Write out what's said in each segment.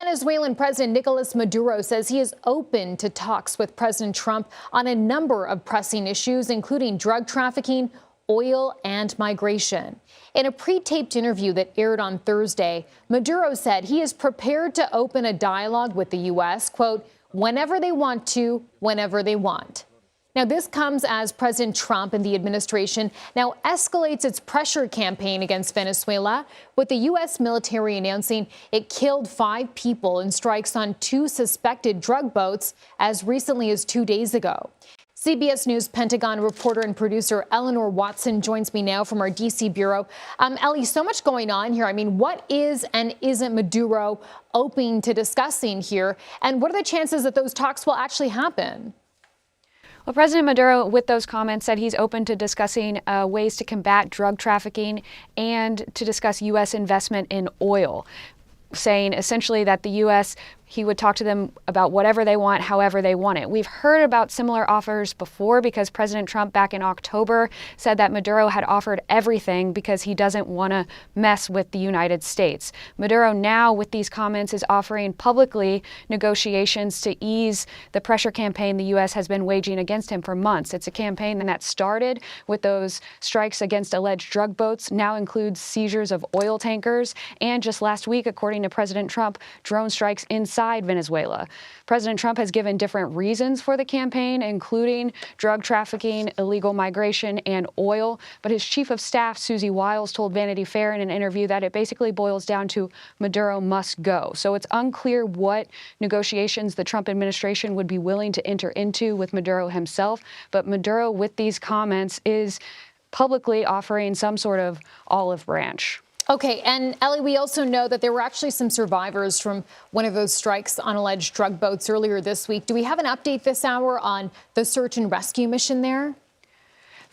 Venezuelan President Nicolás Maduro says he is open to talks with President Trump on a number of pressing issues, including drug trafficking, oil, and migration. In a pre-taped interview that aired on Thursday, Maduro said he is prepared to open a dialogue with the U.S., quote, whenever they want to, whenever they want. Now, this comes as President Trump and the administration now escalates its pressure campaign against Venezuela, with the U.S. military announcing it killed 5 people in strikes on 2 suspected drug boats as recently as 2 days ago. CBS News Pentagon reporter and producer Eleanor Watson joins me now from our D.C. bureau. Ellie, so much going on here. I mean, what is and isn't Maduro open to discussing here? And what are the chances that those talks will actually happen? Well, President Maduro, with those comments, said he's open to discussing ways to combat drug trafficking and to discuss U.S. investment in oil, saying essentially that the U.S., he would talk to them about whatever they want, however they want it. We've heard about similar offers before because President Trump back in October said that Maduro had offered everything because he doesn't want to mess with the United States. Maduro now, with these comments, is offering publicly negotiations to ease the pressure campaign the U.S. has been waging against him for months. It's a campaign that started with those strikes against alleged drug boats, now includes seizures of oil tankers, and just last week, according to President Trump, drone strikes inside Venezuela. President Trump has given different reasons for the campaign, including drug trafficking, illegal migration, and oil. But his chief of staff, Susie Wiles, told Vanity Fair in an interview that it basically boils down to Maduro must go. So it's unclear what negotiations the Trump administration would be willing to enter into with Maduro himself. But Maduro, with these comments, is publicly offering some sort of olive branch. Okay, and Ellie, we also know that there were actually some survivors from one of those strikes on alleged drug boats earlier this week. Do we have an update this hour on the search and rescue mission there?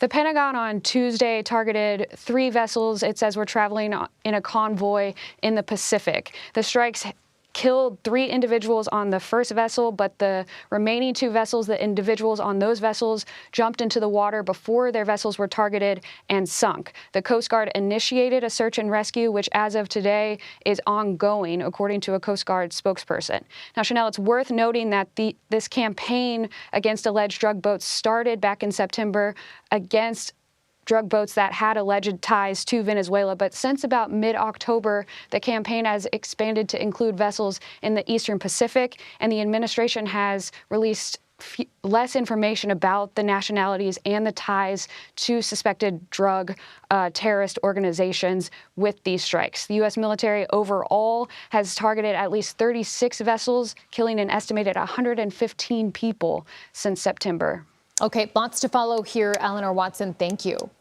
The Pentagon on Tuesday targeted 3 vessels. It says were traveling in a convoy in the Pacific. The strikes killed 3 individuals on the first vessel, but the remaining 2 vessels, the individuals on those vessels jumped into the water before their vessels were targeted and sunk. The Coast Guard initiated a search and rescue, which as of today is ongoing, according to a Coast Guard spokesperson. Now, Chanel, it's worth noting that this campaign against alleged drug boats started back in September against drug boats that had alleged ties to Venezuela. But since about mid-October, the campaign has expanded to include vessels in the Eastern Pacific, and the administration has released less information about the nationalities and the ties to suspected drug terrorist organizations with these strikes. The U.S. military overall has targeted at least 36 vessels, killing an estimated 115 people since September. Okay, lots to follow here. Eleanor Watson, thank you.